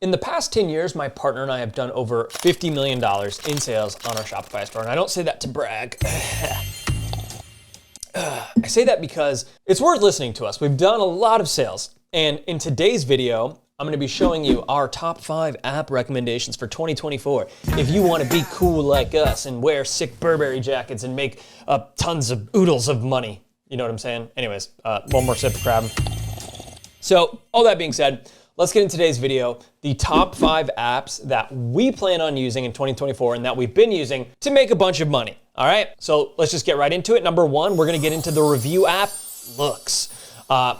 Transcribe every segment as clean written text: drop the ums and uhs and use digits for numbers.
In the past 10 years, my partner and I have done over $50 million in sales on our Shopify store. And I don't say that to brag. I say that because it's worth listening to us. We've done a lot of sales. And in today's video, I'm gonna be showing you our top 5 app recommendations for 2024. If you wanna be cool like us and wear sick Burberry jackets and make tons of oodles of money. You know what I'm saying? Anyways, one more sip of crab. So all that being said, let's get into today's video, the top 5 apps that we plan on using in 2024 and that we've been using to make a bunch of money. All right, so let's just get right into it. Number 1, we're gonna get into the review app, Looks.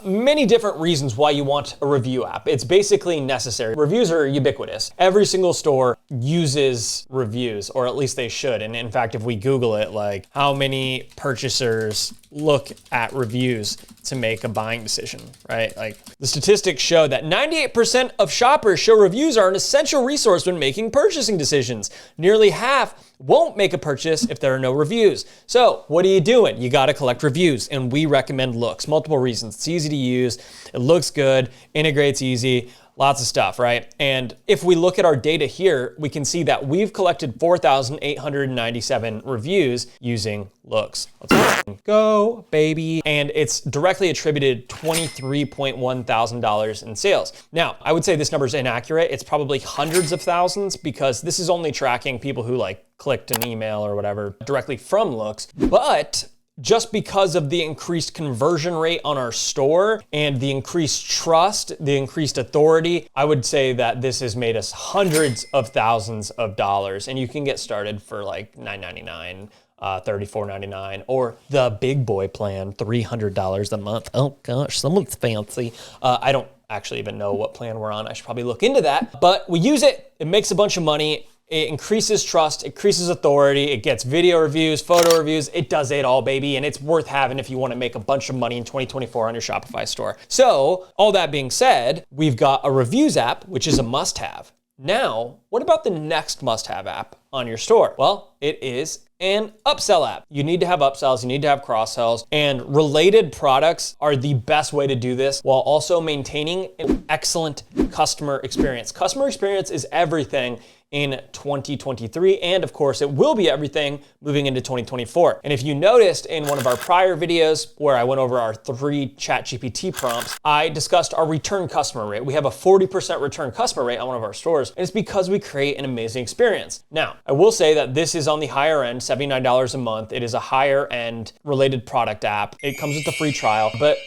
Many different reasons why you want a review app. It's basically necessary. Reviews are ubiquitous. Every single store uses reviews, or at least they should. And in fact, if we Google it, like how many purchasers look at reviews to make a buying decision, right? Like the statistics show that 98% of shoppers show reviews are an essential resource when making purchasing decisions. Nearly half won't make a purchase if there are no reviews. So what are you doing? You gotta collect reviews, and we recommend Looks. Multiple reasons. It's easy to use, it looks good, integrates easy, lots of stuff, right? And if we look at our data here, we can see that we've collected 4,897 reviews using Looks. Let's go, baby. And it's directly attributed $23.1 thousand in sales. Now, I would say this number is inaccurate. It's probably hundreds of thousands because this is only tracking people who like clicked an email or whatever directly from Looks. But just because of the increased conversion rate on our store and the increased trust, the increased authority, I would say that this has made us hundreds of thousands of dollars. And you can get started for like $9.99, $34.99, or the big boy plan, $300 a month. Oh gosh, someone's fancy. I don't actually even know what plan we're on. I should probably look into that. But we use it, it makes a bunch of money. It increases trust, it increases authority, it gets video reviews, photo reviews, it does it all, baby, and it's worth having if you wanna make a bunch of money in 2024 on your Shopify store. So, all that being said, we've got a reviews app, which is a must-have. Now, what about the next must-have app on your store? Well, it is an upsell app. You need to have upsells, you need to have cross-sells, and related products are the best way to do this while also maintaining an excellent customer experience. Customer experience is everything in 2023, and of course it will be everything moving into 2024. And if you noticed in one of our prior videos where I went over our 3 ChatGPT prompts, I discussed our return customer rate. We have a 40% return customer rate on one of our stores, and it's because we create an amazing experience. Now, I will say that this is on the higher end, $79 a month. It is a higher end related product app. It comes with a free trial, but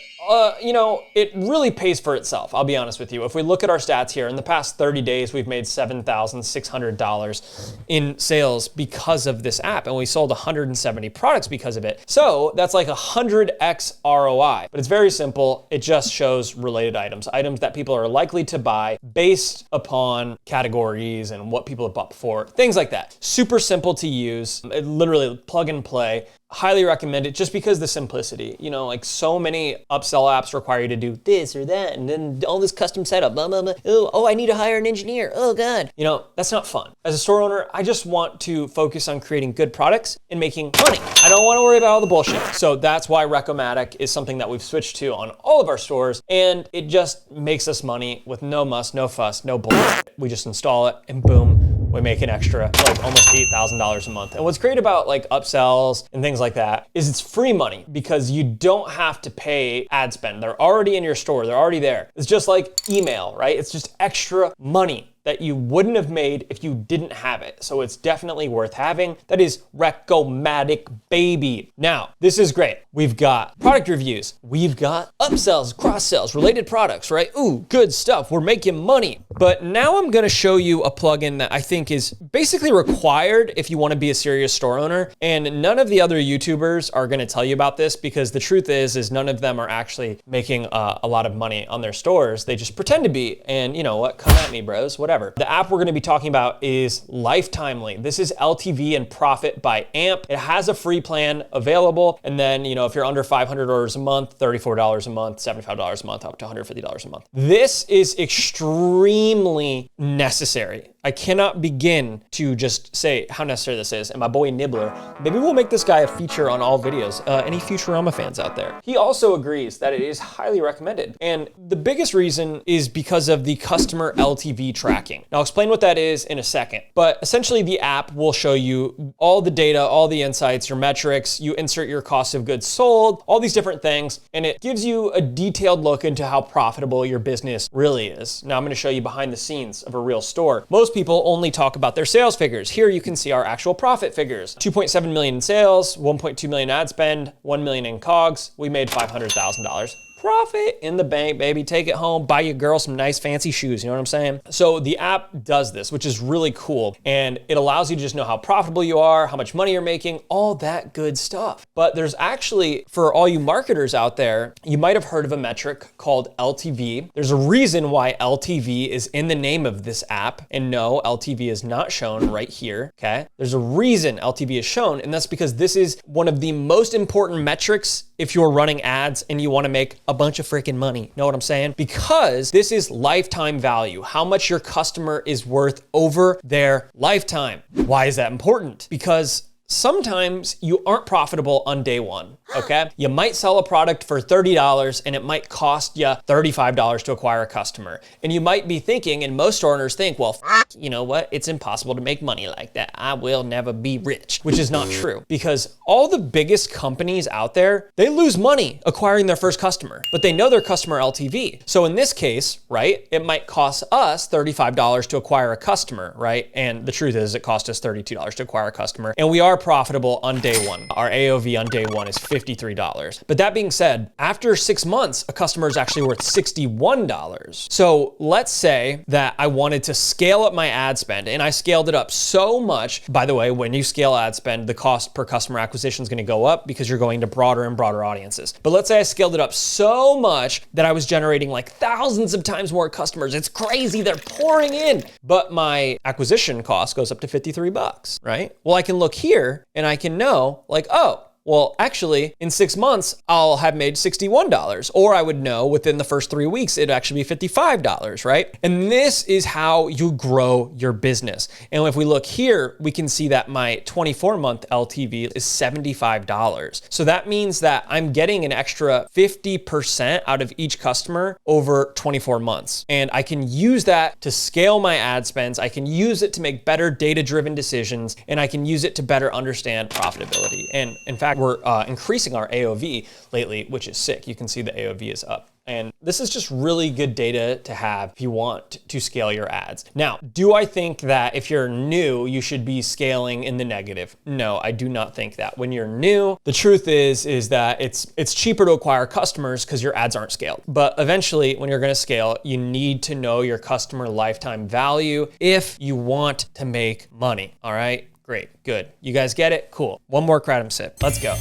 you know, it really pays for itself, I'll be honest with you. If we look at our stats here, in the past 30 days, we've made $7,600 in sales because of this app, and we sold 170 products because of it. So that's like 100x ROI, but it's very simple. It just shows related items that people are likely to buy based upon categories and what people have bought before, things like that. Super simple to use, it literally plug and play. Highly recommend it just because the simplicity. You know, like so many upsell apps require you to do this or that and then all this custom setup, blah, blah, blah. Oh, I need to hire an engineer. Oh God. You know, that's not fun. As a store owner, I just want to focus on creating good products and making money. I don't want to worry about all the bullshit. So that's why Recomatic is something that we've switched to on all of our stores, and it just makes us money with no muss, no fuss, no bullshit. We just install it and boom, we make an extra like almost $8,000 a month. And what's great about like upsells and things like that is it's free money because you don't have to pay ad spend. They're already in your store, they're already there. It's just like email, right? It's just extra money that you wouldn't have made if you didn't have it. So it's definitely worth having. That is Recomatic, baby. Now, this is great. We've got product reviews. We've got upsells, cross-sells, related products, right? Ooh, good stuff. We're making money. But now I'm gonna show you a plugin that I think is basically required if you wanna be a serious store owner. And none of the other YouTubers are gonna tell you about this because the truth is none of them are actually making a lot of money on their stores. They just pretend to be. And you know what? Come at me, bros, whatever. The app we're gonna be talking about is Lifetimely. This is LTV and profit by AMP. It has a free plan available. And then, you know, if you're under 500 orders a month, $34 a month, $75 a month, up to $150 a month. This is extremely necessary. I cannot begin to just say how necessary this is. And my boy Nibbler, maybe we'll make this guy a feature on all videos. Any Futurama fans out there? He also agrees that it is highly recommended. And the biggest reason is because of the customer LTV tracking. Now I'll explain what that is in a second, but essentially the app will show you all the data, all the insights, your metrics, you insert your cost of goods sold, all these different things, and it gives you a detailed look into how profitable your business really is. Now I'm gonna show you behind the scenes of a real store. Most people only talk about their sales figures. Here you can see our actual profit figures. 2.7 million in sales, 1.2 million ad spend, 1 million in COGS. We made $500,000. Profit in the bank, baby. Take it home, buy your girl some nice fancy shoes, you know what I'm saying? So the app does this, which is really cool. And it allows you to just know how profitable you are, how much money you're making, all that good stuff. But there's actually, for all you marketers out there, you might have heard of a metric called LTV. There's a reason why LTV is in the name of this app. And no, LTV is not shown right here, okay? There's a reason LTV is shown, and that's because this is one of the most important metrics if you're running ads and you wanna make a bunch of freaking money. Know what I'm saying? Because this is lifetime value, how much your customer is worth over their lifetime. Why is that important? Because sometimes you aren't profitable on day one, okay? You might sell a product for $30 and it might cost you $35 to acquire a customer. And you might be thinking, and most store owners think, well, you know what? It's impossible to make money like that. I will never be rich, which is not true, because all the biggest companies out there, they lose money acquiring their first customer, but they know their customer LTV. So in this case, right, it might cost us $35 to acquire a customer, right? And the truth is it cost us $32 to acquire a customer. And we are profitable on day one. Our AOV on day one is $53. But that being said, after 6 months, a customer is actually worth $61. So let's say that I wanted to scale up my ad spend and I scaled it up so much. By the way, when you scale ad spend, the cost per customer acquisition is going to go up because you're going to broader and broader audiences. But let's say I scaled it up so much that I was generating like thousands of times more customers. It's crazy. They're pouring in. But my acquisition cost goes up to $53, right? Well, I can look here and I can know like, oh, well, actually, in 6 months, I'll have made $61, or I would know within the first 3 weeks, it'd actually be $55, right? And this is how you grow your business. And if we look here, we can see that my 24-month LTV is $75. So that means that I'm getting an extra 50% out of each customer over 24 months. And I can use that to scale my ad spends. I can use it to make better data-driven decisions, and I can use it to better understand profitability. And in fact, we're increasing our AOV lately, which is sick. You can see the AOV is up. And this is just really good data to have if you want to scale your ads. Now, do I think that if you're new, you should be scaling in the negative? No, I do not think that. When you're new, the truth is that it's cheaper to acquire customers because your ads aren't scaled. But eventually, when you're gonna scale, you need to know your customer lifetime value if you want to make money, all right? Great, good. You guys get it? Cool. One more kratom sip. Let's go.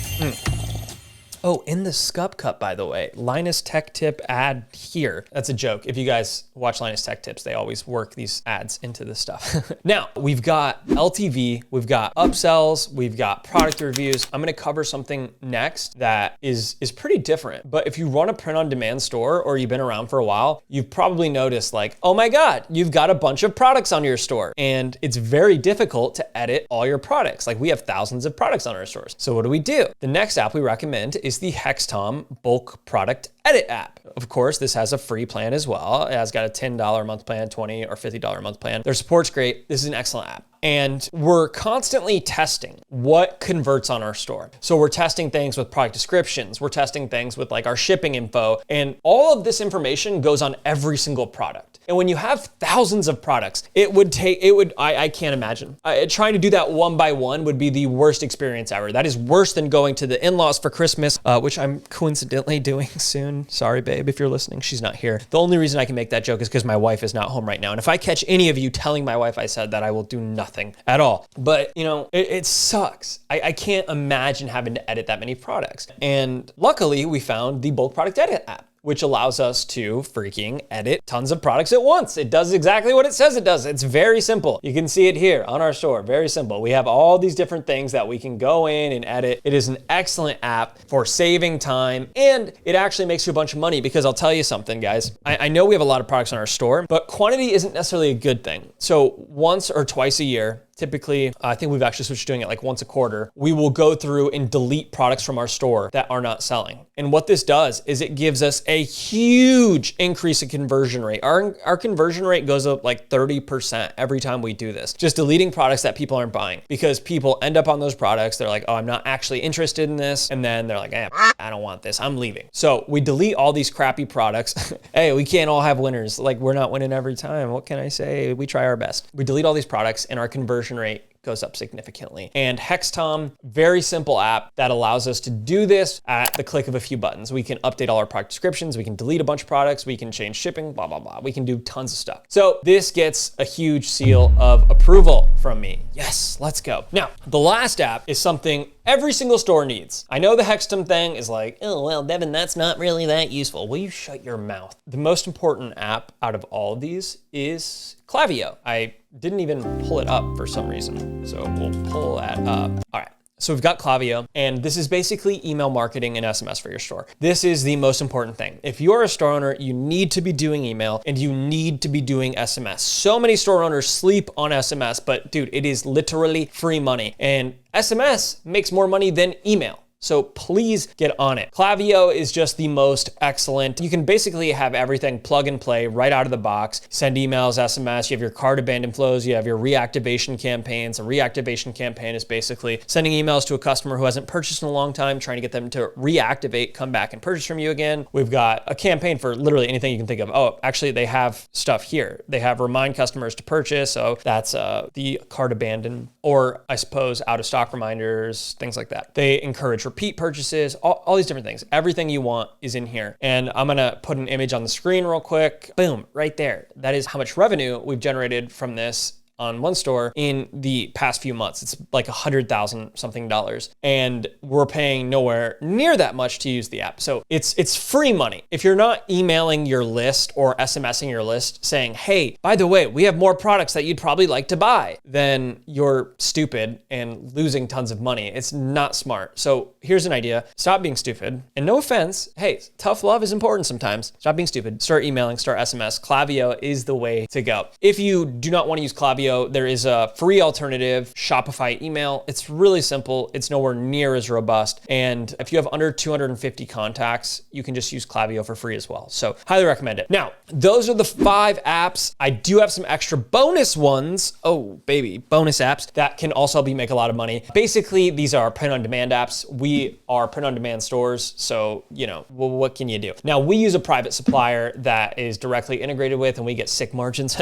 Oh, in the Skup Cup, by the way, Linus Tech Tip ad here. That's a joke. If you guys watch Linus Tech Tips, they always work these ads into this stuff. Now, we've got LTV, we've got upsells, we've got product reviews. I'm gonna cover something next that is pretty different. But if you run a print-on-demand store or you've been around for a while, you've probably noticed like, oh my God, you've got a bunch of products on your store. And it's very difficult to edit all your products. Like we have thousands of products on our stores. So what do? The next app we recommend is the Hextom bulk product edit app. Of course, this has a free plan as well. It has got a $10 a month plan, $20 or $50 a month plan. Their support's great. This is an excellent app. And we're constantly testing what converts on our store. So we're testing things with product descriptions. We're testing things with like our shipping info. And all of this information goes on every single product. And when you have thousands of products, I can't imagine. Trying to do that one by one would be the worst experience ever. That is worse than going to the in-laws for Christmas, which I'm coincidentally doing soon. Sorry, babe, if you're listening, she's not here. The only reason I can make that joke is because my wife is not home right now. And if I catch any of you telling my wife I said that, I will do nothing at all. But you know, it sucks. I can't imagine having to edit that many products. And luckily we found the bulk product edit app, which allows us to freaking edit tons of products at once. It does exactly what it says it does. It's very simple. You can see it here on our store. Very simple. We have all these different things that we can go in and edit. It is an excellent app for saving time, and it actually makes you a bunch of money, because I'll tell you something, guys. I know we have a lot of products on our store, but quantity isn't necessarily a good thing. So once or twice a year, typically, I think we've actually switched to doing it like once a quarter, we will go through and delete products from our store that are not selling. And what this does is it gives us a huge increase in conversion rate. Our conversion rate goes up like 30% every time we do this. Just deleting products that people aren't buying, because people end up on those products. They're like, oh, I'm not actually interested in this. And then they're like, I don't want this. I'm leaving. So we delete all these crappy products. Hey, we can't all have winners. Like, we're not winning every time. What can I say? We try our best. We delete all these products and our conversion rate goes up significantly. And Hextom, very simple app that allows us to do this at the click of a few buttons. We can update all our product descriptions. We can delete a bunch of products. We can change shipping, blah, blah, blah. We can do tons of stuff. So this gets a huge seal of approval from me. Yes, let's go. Now, the last app is something every single store needs. I know the Hextom thing is like, oh, well, Devin, that's not really that useful. Will you shut your mouth? The most important app out of all of these is Klaviyo. I didn't even pull it up for some reason, so we'll pull that up. All right. So we've got Klaviyo, and this is basically email marketing and SMS for your store. This is the most important thing. If you're a store owner, you need to be doing email and you need to be doing SMS. So many store owners sleep on SMS, but dude, it is literally free money. And SMS makes more money than email. So please get on it. Klaviyo is just the most excellent. You can basically have everything plug and play right out of the box. Send emails, SMS, you have your cart abandon flows, you have your reactivation campaigns. A reactivation campaign is basically sending emails to a customer who hasn't purchased in a long time, trying to get them to reactivate, come back and purchase from you again. We've got a campaign for literally anything you can think of. Oh, actually they have stuff here. They have remind customers to purchase. So that's the cart abandon, or I suppose out of stock reminders, things like that. They encourage repeat purchases, all these different things. Everything you want is in here. And I'm gonna put an image on the screen real quick. Boom, right there. That is how much revenue we've generated from this on one store in the past few months. It's like $100,000 something dollars, and we're paying nowhere near that much to use the app. So it's free money. If you're not emailing your list or SMSing your list saying, hey, by the way, we have more products that you'd probably like to buy, then you're stupid and losing tons of money. It's not smart. So here's an idea. Stop being stupid. And no offense, hey, tough love is important sometimes. Stop being stupid. Start emailing, start SMS. Klaviyo is the way to go. If you do not want to use Klaviyo, there is a free alternative, Shopify email. It's really simple. It's nowhere near as robust. And if you have under 250 contacts, you can just use Klaviyo for free as well. So highly recommend it. Now, those are the 5 apps. I do have some extra bonus ones. Oh, baby, bonus apps that can also help you make a lot of money. Basically, these are print-on-demand apps. We are print-on-demand stores. So, you know, well, what can you do? Now, we use a private supplier that is directly integrated with, and we get sick margins.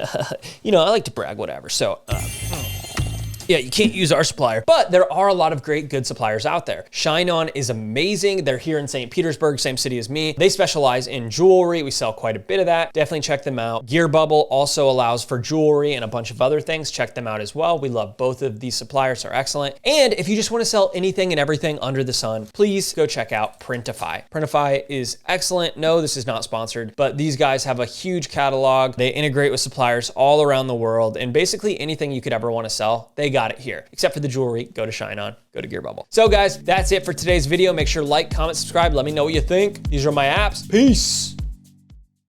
You know, I like to brag, whatever. So, yeah, you can't use our supplier, but there are a lot of great, good suppliers out there. Shine On is amazing. They're here in St. Petersburg, same city as me. They specialize in jewelry. We sell quite a bit of that. Definitely check them out. Gear Bubble also allows for jewelry and a bunch of other things. Check them out as well. We love both of these suppliers. They're excellent. And if you just want to sell anything and everything under the sun, please go check out Printify. Printify is excellent. No, this is not sponsored, but these guys have a huge catalog. They integrate with suppliers all around the world, and basically anything you could ever want to sell, they got it here. Except for the jewelry, go to Shine On, go to Gear Bubble. So guys, that's it for today's video. Make sure to like, comment, subscribe. Let me know what you think. These are my apps. Peace.